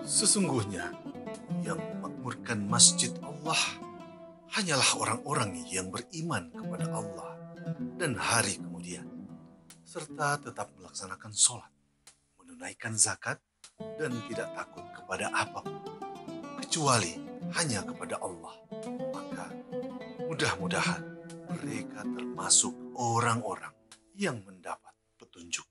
Sesungguhnya yang memakmurkan masjid Allah hanyalah orang-orang yang beriman kepada Allah dan hari kemudian, serta tetap melaksanakan sholat, menunaikan zakat, dan tidak takut kepada apapun, kecuali hanya kepada Allah. Maka mudah-mudahan mereka termasuk orang-orang yang mendapat petunjuk.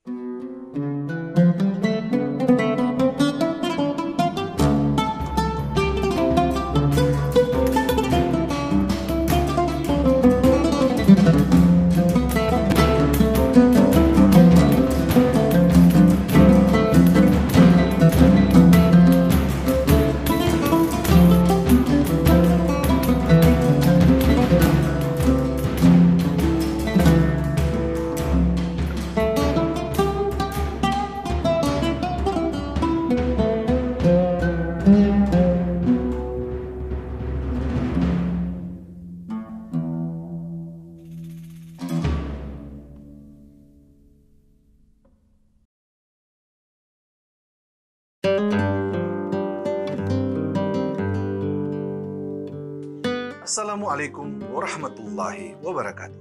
Assalamualaikum warahmatullahi wabarakatuh.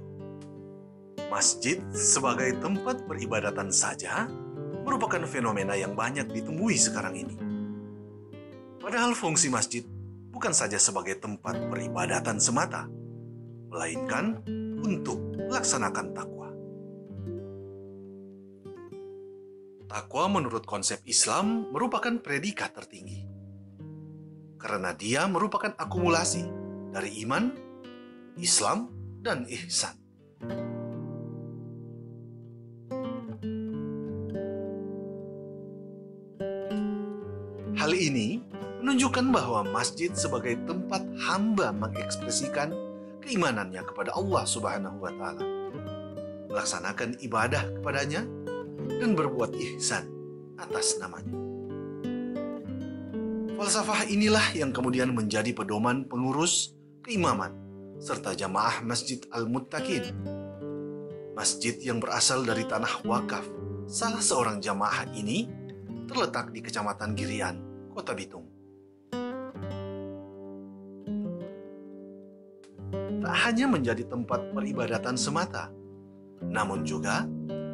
Masjid sebagai tempat peribadatan saja merupakan fenomena yang banyak ditemui sekarang ini. Padahal fungsi masjid bukan saja sebagai tempat peribadatan semata, melainkan untuk melaksanakan takwa. Takwa menurut konsep Islam merupakan predikat tertinggi, karena dia merupakan akumulasi dari iman, Islam, dan ihsan. Hal ini menunjukkan bahwa masjid sebagai tempat hamba mengekspresikan keimanannya kepada Allah Subhanahu wa Ta'ala, melaksanakan ibadah kepadanya, dan berbuat ihsan atas namanya. Falsafah inilah yang kemudian menjadi pedoman pengurus keimaman serta jamaah Masjid Al-Muttaqin, masjid yang berasal dari tanah wakaf salah seorang jamaah ini terletak di Kecamatan Girian, Kota Bitung. Tak hanya menjadi tempat peribadatan semata, namun juga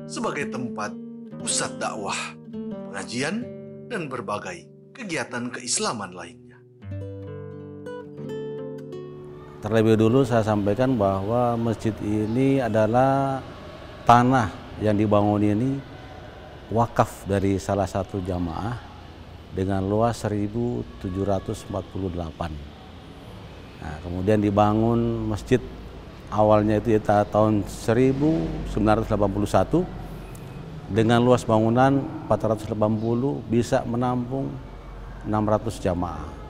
sebagai tempat pusat dakwah, pengajian, dan berbagai kegiatan keislaman lainnya. Terlebih dulu saya sampaikan bahwa masjid ini adalah tanah yang dibangun ini wakaf dari salah satu jamaah dengan luas 1.748. Nah, kemudian dibangun masjid awalnya itu ya, tahun 1981 dengan luas bangunan 480 bisa menampung 600 jamaah.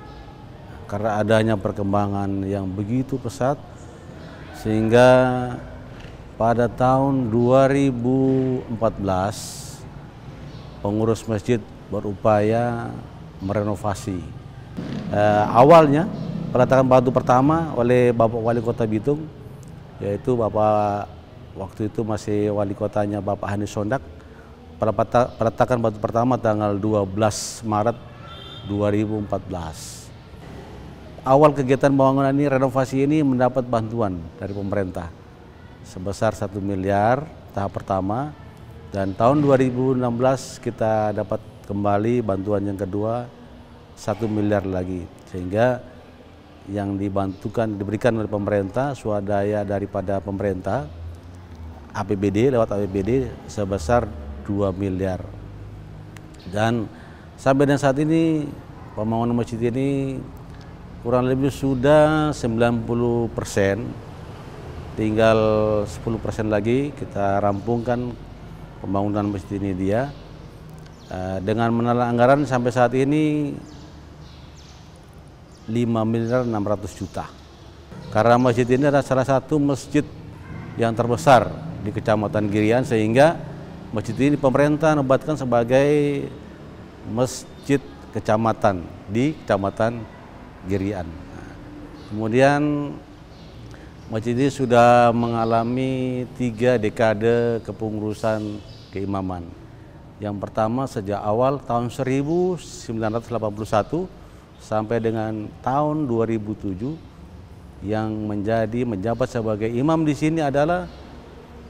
Karena adanya perkembangan yang begitu pesat, sehingga pada tahun 2014 pengurus masjid berupaya merenovasi. Awalnya peletakan batu pertama oleh Bapak Wali Kota Bitung, yaitu Bapak waktu itu masih wali kotanya Bapak Hanis Sondak. Peletakan batu pertama tanggal 12 Maret 2014. Awal kegiatan pembangunan ini, renovasi ini mendapat bantuan dari pemerintah sebesar 1 miliar tahap pertama, dan tahun 2016 kita dapat kembali bantuan yang kedua 1 miliar lagi, sehingga yang diberikan oleh pemerintah swadaya daripada pemerintah APBD lewat APBD sebesar 2 miliar. Dan sampai dengan saat ini pembangunan masjid ini kurang lebih sudah 90%, tinggal 10% lagi kita rampungkan pembangunan masjid ini dia. Dengan menelan anggaran sampai saat ini 5.600.000.000. Karena masjid ini adalah salah satu masjid yang terbesar di Kecamatan Girian, sehingga masjid ini pemerintah nobatkan sebagai masjid kecamatan di Kecamatan Girian. Kemudian masjid ini sudah mengalami 3 dekade kepengurusan keimaman, Yang pertama sejak awal tahun 1981 sampai dengan tahun 2007 yang menjabat sebagai imam di sini adalah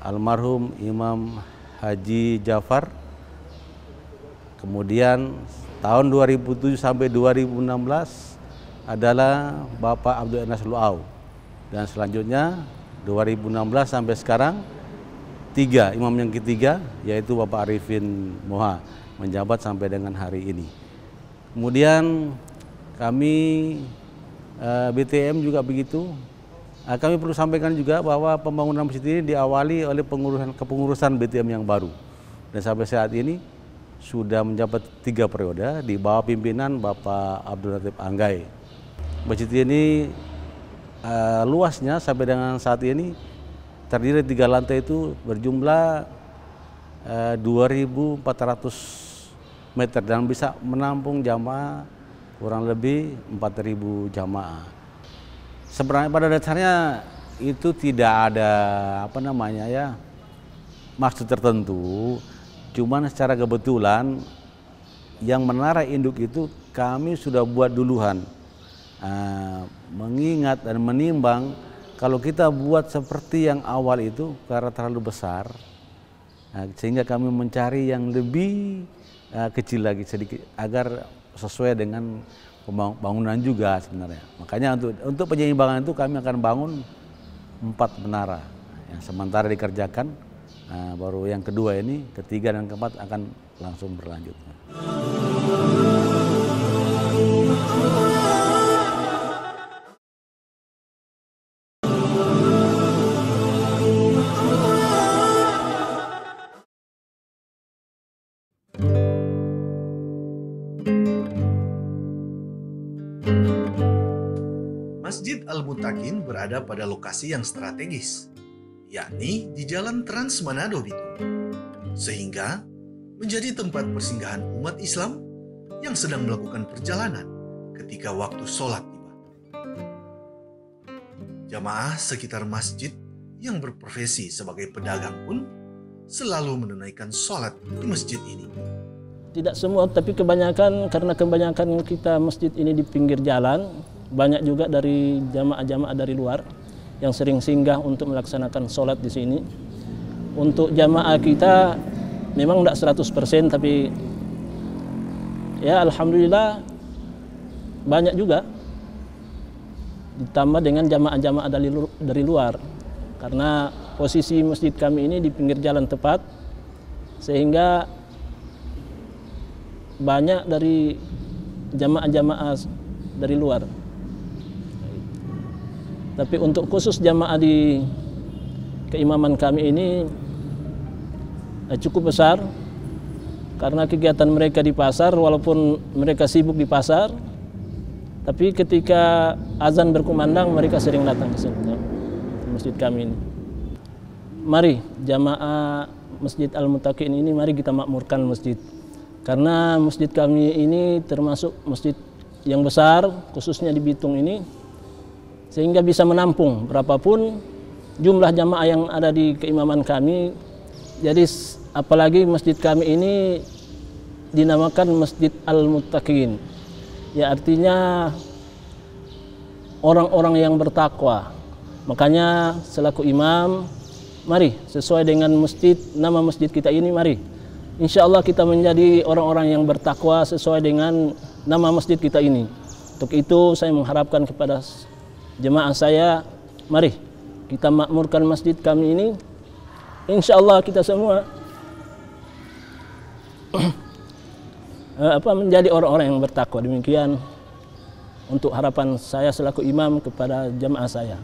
almarhum Imam Haji Jafar. Kemudian tahun 2007 sampai 2016 adalah Bapak Abdul Enas Luau. Dan selanjutnya 2016 sampai sekarang imam yang ketiga yaitu Bapak Arifin Moha menjabat sampai dengan hari ini. Kemudian kami BTM juga begitu. Kami perlu sampaikan juga bahwa pembangunan masjid ini diawali oleh kepengurusan BTM yang baru. Dan sampai saat ini sudah menjabat 3 periode di bawah pimpinan Bapak Abdul Latif Anggai. Masjid ini luasnya sampai dengan saat ini terdiri 3 lantai itu berjumlah 2.400 meter dan bisa menampung jamaah kurang lebih 4.000 jamaah. Sebenarnya pada dasarnya itu tidak ada maksud tertentu, cuman secara kebetulan yang menara induk itu kami sudah buat duluan, mengingat dan menimbang kalau kita buat seperti yang awal itu karena terlalu besar, sehingga kami mencari yang lebih kecil lagi sedikit agar sesuai dengan bangunan juga sebenarnya. Makanya untuk penyeimbangan itu kami akan bangun 4 menara yang sementara dikerjakan, baru yang kedua ini, ketiga dan keempat akan langsung berlanjut. Masjid Al-Muttaqin berada pada lokasi yang strategis, yakni di Jalan Trans Manado Bitung, sehingga menjadi tempat persinggahan umat Islam yang sedang melakukan perjalanan ketika waktu sholat tiba. Jamaah sekitar masjid yang berprofesi sebagai pedagang pun selalu menunaikan sholat di masjid ini. Tidak semua, tapi kebanyakan, karena kebanyakan kita masjid ini di pinggir jalan, banyak juga dari jamaah-jamaah dari luar yang sering singgah untuk melaksanakan sholat di sini. Untuk jamaah kita memang tidak 100%, tapi ya alhamdulillah banyak juga. Ditambah dengan jamaah-jamaah dari luar, karena posisi masjid kami ini di pinggir jalan tepat, sehingga banyak dari jamaah-jamaah dari luar. Tapi untuk khusus jamaah di keimaman kami ini cukup besar, karena kegiatan mereka di pasar, walaupun mereka sibuk di pasar, tapi ketika azan berkumandang mereka sering datang ke sini, di masjid kami ini. Mari jamaah Masjid Al-Muttaqin ini, mari kita makmurkan masjid. Karena masjid kami ini termasuk masjid yang besar, khususnya di Bitung ini, sehingga bisa menampung berapapun jumlah jamaah yang ada di keimaman kami. Jadi apalagi masjid kami ini dinamakan Masjid Al-Muttaqin, ya artinya orang-orang yang bertakwa. Makanya selaku imam, mari sesuai dengan nama masjid kita ini, mari insya Allah kita menjadi orang-orang yang bertakwa sesuai dengan nama masjid kita ini. Untuk itu saya mengharapkan kepada jemaah saya, mari kita makmurkan masjid kami ini. Insya Allah kita semua menjadi orang-orang yang bertakwa. Demikian untuk harapan saya selaku imam kepada jemaah saya.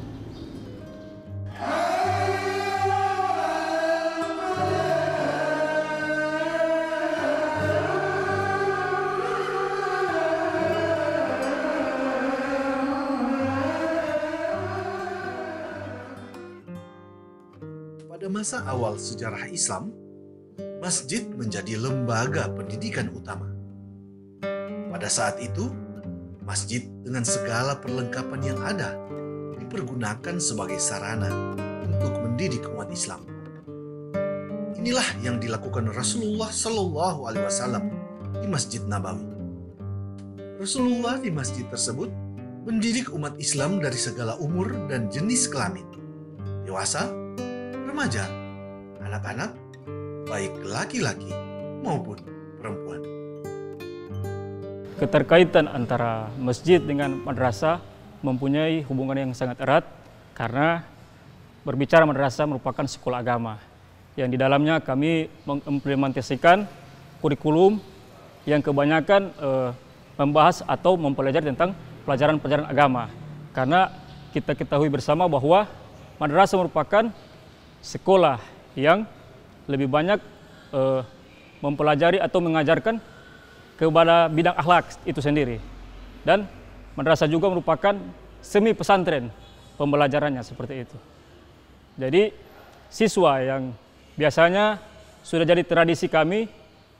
Pada masa awal sejarah Islam, masjid menjadi lembaga pendidikan utama. Pada saat itu, masjid dengan segala perlengkapan yang ada dipergunakan sebagai sarana untuk mendidik umat Islam. Inilah yang dilakukan Rasulullah Shallallahu Alaihi Wasallam di Masjid Nabawi. Rasulullah di masjid tersebut mendidik umat Islam dari segala umur dan jenis kelamin, dewasa, remaja, anak-anak, baik laki-laki maupun perempuan. Keterkaitan antara masjid dengan madrasah mempunyai hubungan yang sangat erat karena berbicara madrasah merupakan sekolah agama yang di dalamnya kami mengimplementasikan kurikulum yang kebanyakan membahas atau mempelajari tentang pelajaran-pelajaran agama. Karena kita ketahui bersama bahwa madrasah merupakan sekolah yang lebih banyak mempelajari atau mengajarkan kepada bidang akhlak itu sendiri. Dan madrasah juga merupakan semi pesantren pembelajarannya seperti itu. Jadi siswa yang biasanya sudah jadi tradisi kami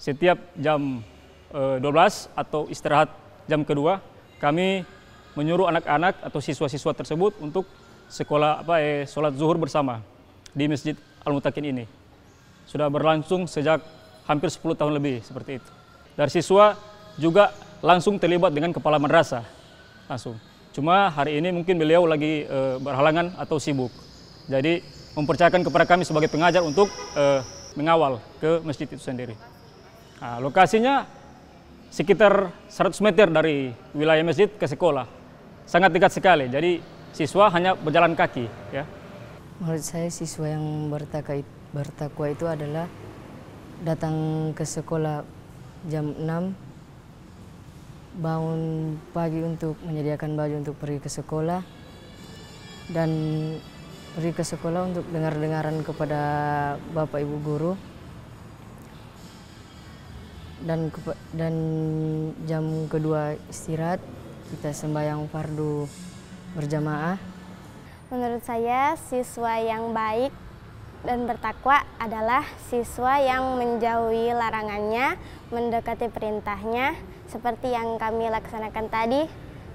setiap jam 12 atau istirahat jam kedua, kami menyuruh anak-anak atau siswa-siswa tersebut untuk sholat zuhur bersama di Masjid Al-Muttaqin ini. Sudah berlangsung sejak hampir 10 tahun lebih seperti itu. Dari siswa juga langsung terlibat dengan kepala madrasah langsung. Cuma hari ini mungkin beliau lagi berhalangan atau sibuk. Jadi mempercayakan kepada kami sebagai pengajar untuk mengawal ke masjid itu sendiri. Nah, lokasinya sekitar 100 meter dari wilayah masjid ke sekolah. Sangat dekat sekali, jadi siswa hanya berjalan kaki. Ya. Menurut saya siswa yang bertakwa itu adalah datang ke sekolah jam 6, bangun pagi untuk menyediakan baju untuk pergi ke sekolah, dan pergi ke sekolah untuk dengar-dengaran kepada Bapak Ibu guru, dan jam kedua istirahat kita sembahyang fardu berjamaah. Menurut saya siswa yang baik dan bertakwa adalah siswa yang menjauhi larangannya, mendekati perintahnya, seperti yang kami laksanakan tadi,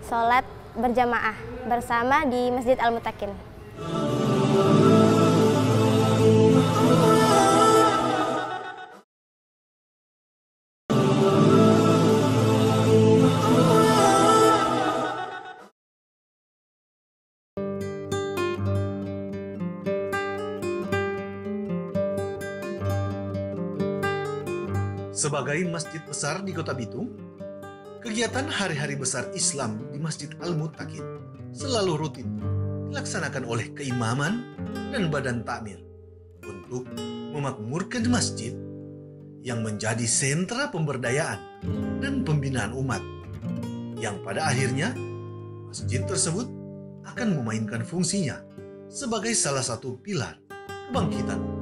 sholat berjamaah bersama di Masjid Al-Muttaqin. Sebagai masjid besar di Kota Bitung, kegiatan hari-hari besar Islam di Masjid Al-Muttaqin selalu rutin dilaksanakan oleh keimaman dan badan takmir untuk memakmurkan masjid yang menjadi sentra pemberdayaan dan pembinaan umat, yang pada akhirnya masjid tersebut akan memainkan fungsinya sebagai salah satu pilar kebangkitan umat.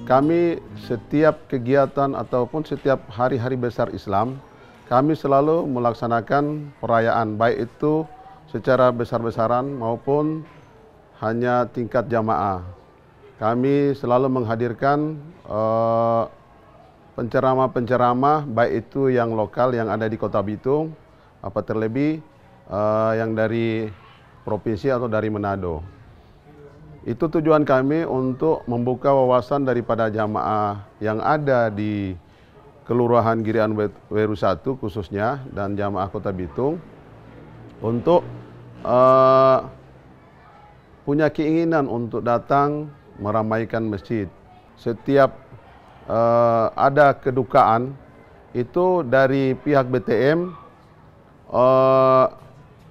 Kami setiap kegiatan ataupun setiap hari-hari besar Islam, kami selalu melaksanakan perayaan, baik itu secara besar-besaran maupun hanya tingkat jamaah. Kami selalu menghadirkan penceramah-penceramah, baik itu yang lokal yang ada di Kota Bitung, apa terlebih yang dari provinsi atau dari Manado. Itu tujuan kami untuk membuka wawasan daripada jamaah yang ada di Kelurahan Girian Weru 1 khususnya dan jamaah Kota Bitung untuk punya keinginan untuk datang meramaikan masjid. Setiap ada kedukaan itu dari pihak BTM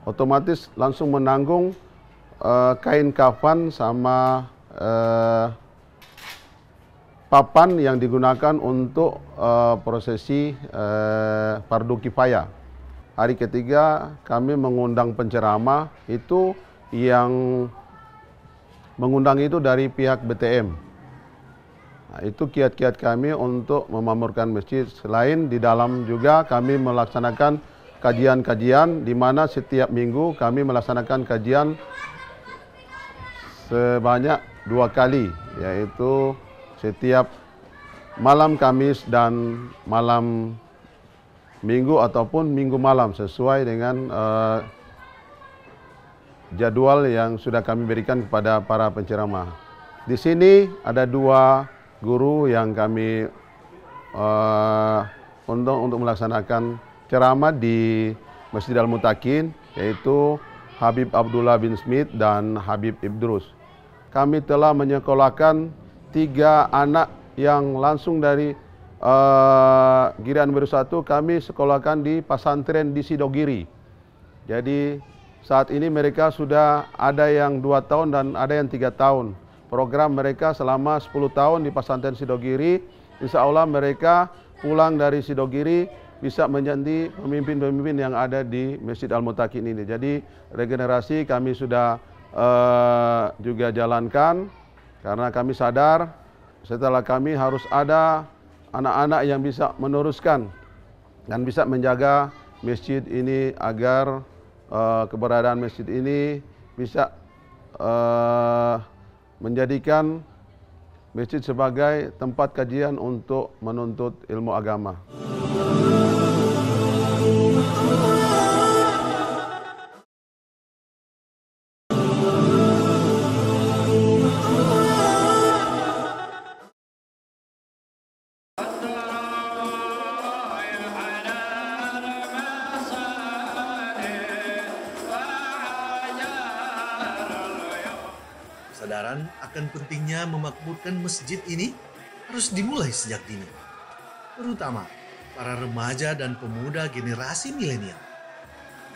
otomatis langsung menanggung kain kafan sama papan yang digunakan untuk prosesi fardu kifayah. Hari ketiga kami mengundang penceramah, itu yang mengundang itu dari pihak BTM. Nah, itu kiat-kiat kami untuk memakmurkan masjid. Selain di dalam juga kami melaksanakan kajian-kajian di mana setiap minggu kami melaksanakan kajian sebanyak 2 kali, yaitu setiap malam Kamis dan malam Minggu ataupun Minggu malam sesuai dengan jadwal yang sudah kami berikan kepada para penceramah. Di sini ada 2 guru yang kami untuk melaksanakan ceramah di Masjid Al-Mutakin, yaitu Habib Abdullah bin Smith dan Habib Idrus. Kami telah menyekolahkan 3 anak yang langsung dari Girian Baru 1 kami sekolahkan di pesantren di Sidogiri. Jadi saat ini mereka sudah ada yang 2 tahun dan ada yang 3 tahun. Program mereka selama 10 tahun di pesantren Sidogiri. Insya Allah mereka pulang dari Sidogiri bisa menjadi pemimpin-pemimpin yang ada di Masjid Al-Mutakin ini. Jadi regenerasi kami sudah juga jalankan karena kami sadar setelah kami harus ada anak-anak yang bisa meneruskan dan bisa menjaga masjid ini agar keberadaan masjid ini bisa menjadikan masjid sebagai tempat kajian untuk menuntut ilmu agama. Kesadaran akan pentingnya memakmurkan masjid ini harus dimulai sejak dini, terutama para remaja dan pemuda generasi milenial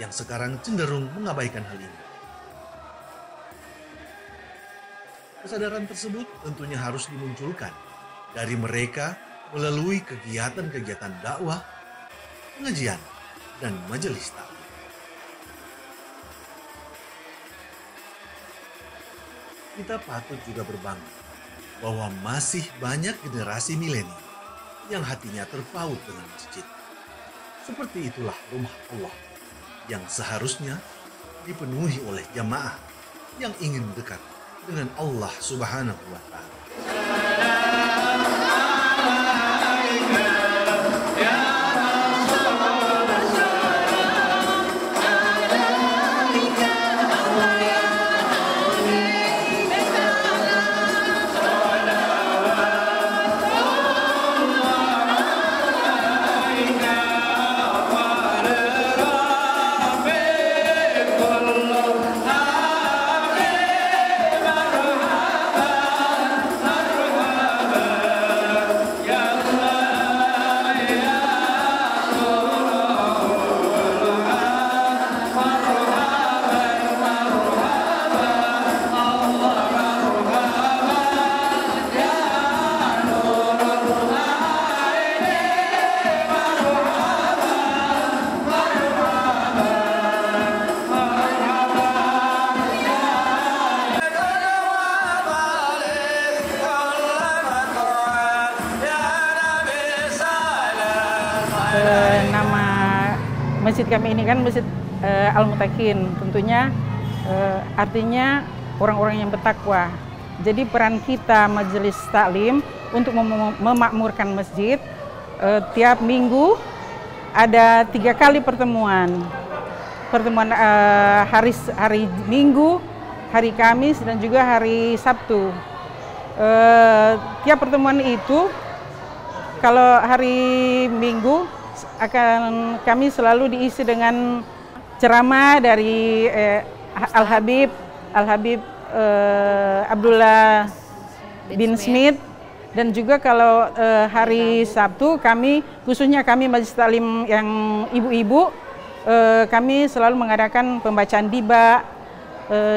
yang sekarang cenderung mengabaikan hal ini. Kesadaran tersebut tentunya harus dimunculkan dari mereka melalui kegiatan-kegiatan dakwah, pengajian, dan majelis taklim. Kita patut juga berbangga bahwa masih banyak generasi milenial yang hatinya terpaut dengan masjid. Seperti itulah rumah Allah yang seharusnya dipenuhi oleh jamaah yang ingin dekat dengan Allah Subhanahu wa Ta'ala. Nama masjid kami ini kan Masjid Al-Mutakin, tentunya artinya orang-orang yang bertakwa. Jadi peran kita majelis taklim untuk memakmurkan masjid, tiap minggu ada 3 kali pertemuan. Pertemuan hari Minggu, hari Kamis, dan juga hari Sabtu. Tiap pertemuan itu, kalau hari Minggu akan kami selalu diisi dengan ceramah dari Al-Habib Abdullah bin Smith, dan juga kalau hari Sabtu khususnya kami Majelis Taklim yang ibu-ibu, kami selalu mengadakan pembacaan diba.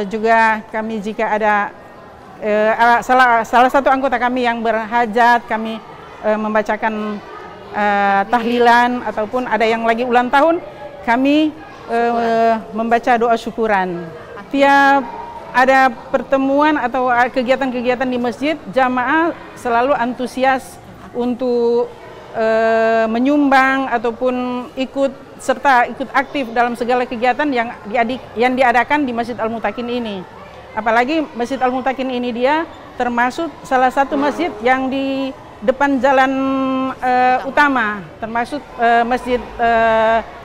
Juga kami jika ada salah satu anggota kami yang berhajat, kami membacakan tahlilan, ataupun ada yang lagi ulang tahun, kami membaca doa syukuran. Tiap ada pertemuan atau kegiatan-kegiatan di masjid, jamaah selalu antusias untuk menyumbang ataupun ikut aktif dalam segala kegiatan yang diadakan di Masjid Al-Mutakin ini. Apalagi Masjid Al-Mutakin ini dia termasuk salah satu masjid yang di depan jalan utama, termasuk masjid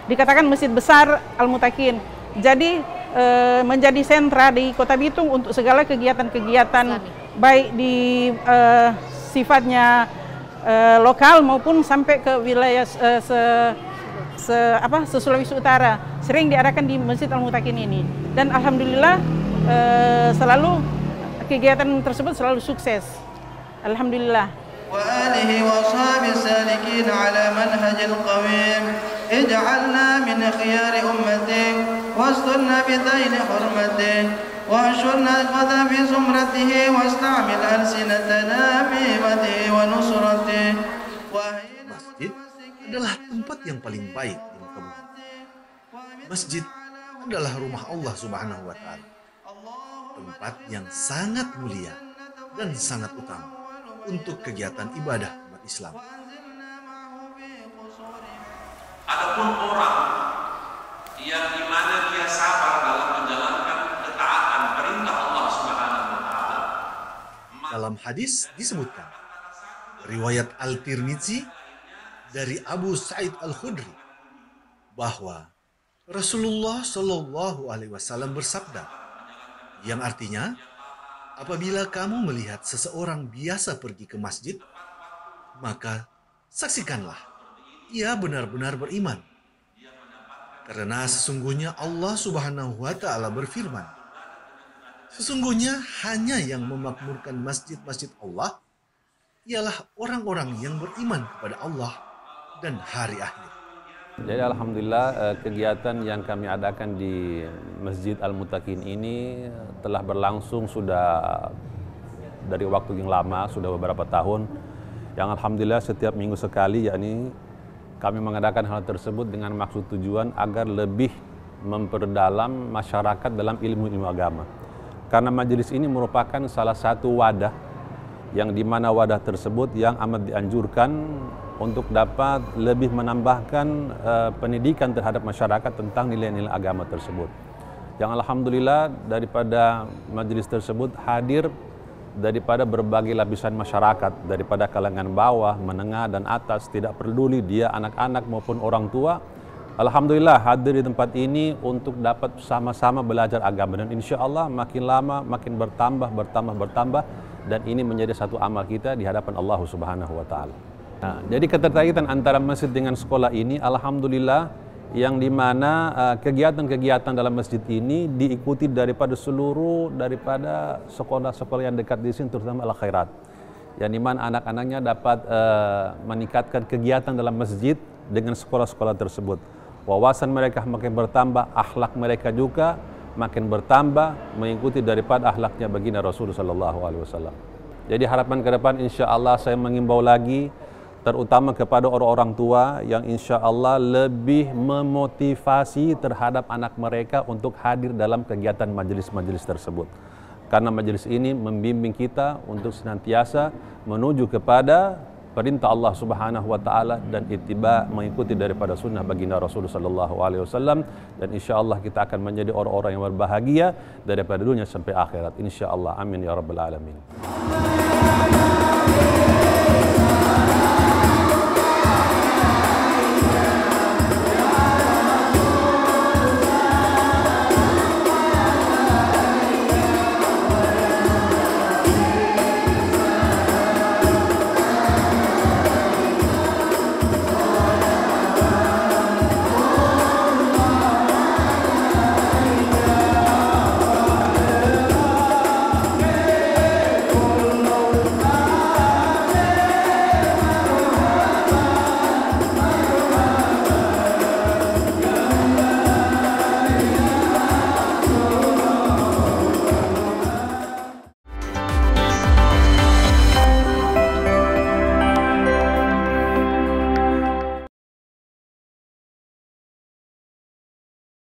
dikatakan masjid besar Al-Mutakin. Jadi menjadi sentra di Kota Bitung untuk segala kegiatan-kegiatan baik di sifatnya lokal maupun sampai ke wilayah Sulawesi Utara, sering diadakan di Masjid Al-Muttaqin ini. Dan alhamdulillah selalu kegiatan tersebut selalu sukses. Alhamdulillah. وآله وأصحابه السالكين على منهج القويم اجعلنا من خيار أمته واسترنا بذيل حرمته وانشرنا غدا في زمرته واستعمل ألسنتنا بهمته ونصرته. Masjid adalah tempat yang paling baik di muka bumi. Masjid adalah rumah Allah Subhanahu wa Ta'ala, tempat yang sangat mulia dan sangat utama untuk kegiatan ibadah umat Islam. Adapun orang yang dimana dia sabar dalam menjalankan ketaatan perintah Allah Subhanahu wa Ta'ala. Dalam hadis disebutkan, riwayat Al-Tirmidzi dari Abu Sa'id Al-Khudri, bahwa Rasulullah Shallallahu Alaihi Wasallam bersabda, yang artinya, apabila kamu melihat seseorang biasa pergi ke masjid, maka saksikanlah ia benar-benar beriman. Karena sesungguhnya Allah Subhanahu wa Ta'ala berfirman, sesungguhnya hanya yang memakmurkan masjid-masjid Allah ialah orang-orang yang beriman kepada Allah dan hari akhir. Jadi alhamdulillah kegiatan yang kami adakan di Masjid Al-Muttaqin ini telah berlangsung sudah dari waktu yang lama, sudah beberapa tahun. Yang alhamdulillah setiap minggu sekali, yakni kami mengadakan hal tersebut dengan maksud tujuan agar lebih memperdalam masyarakat dalam ilmu-ilmu agama. Karena majelis ini merupakan salah satu wadah yang dimana wadah tersebut yang amat dianjurkan untuk dapat lebih menambahkan pendidikan terhadap masyarakat tentang nilai-nilai agama tersebut. Yang alhamdulillah daripada majelis tersebut hadir daripada berbagai lapisan masyarakat, daripada kalangan bawah, menengah, dan atas, tidak peduli dia anak-anak maupun orang tua. Alhamdulillah hadir di tempat ini untuk dapat sama-sama belajar agama, dan insya Allah makin lama makin bertambah, dan ini menjadi satu amal kita di hadapan Allah Subhanahu wa Ta'ala. Nah, jadi keterkaitan antara masjid dengan sekolah ini alhamdulillah yang dimana kegiatan-kegiatan dalam masjid ini diikuti daripada sekolah-sekolah yang dekat di sini, terutama Al-Khairat, yang dimana anak-anaknya dapat meningkatkan kegiatan dalam masjid dengan sekolah-sekolah tersebut. Wawasan mereka makin bertambah, akhlak mereka juga makin bertambah mengikuti daripada akhlaknya baginda Rasulullah SAW. Jadi harapan ke depan insya Allah saya mengimbau lagi, terutama kepada orang-orang tua yang insya Allah lebih memotivasi terhadap anak mereka untuk hadir dalam kegiatan majelis-majelis tersebut. Karena majelis ini membimbing kita untuk senantiasa menuju kepada perintah Allah Subhanahu wa Ta'ala dan ittiba, mengikuti daripada sunnah baginda Rasulullah SAW, dan insya Allah kita akan menjadi orang-orang yang berbahagia daripada dunia sampai akhirat. Insya Allah. Amin ya Rabbal Alamin.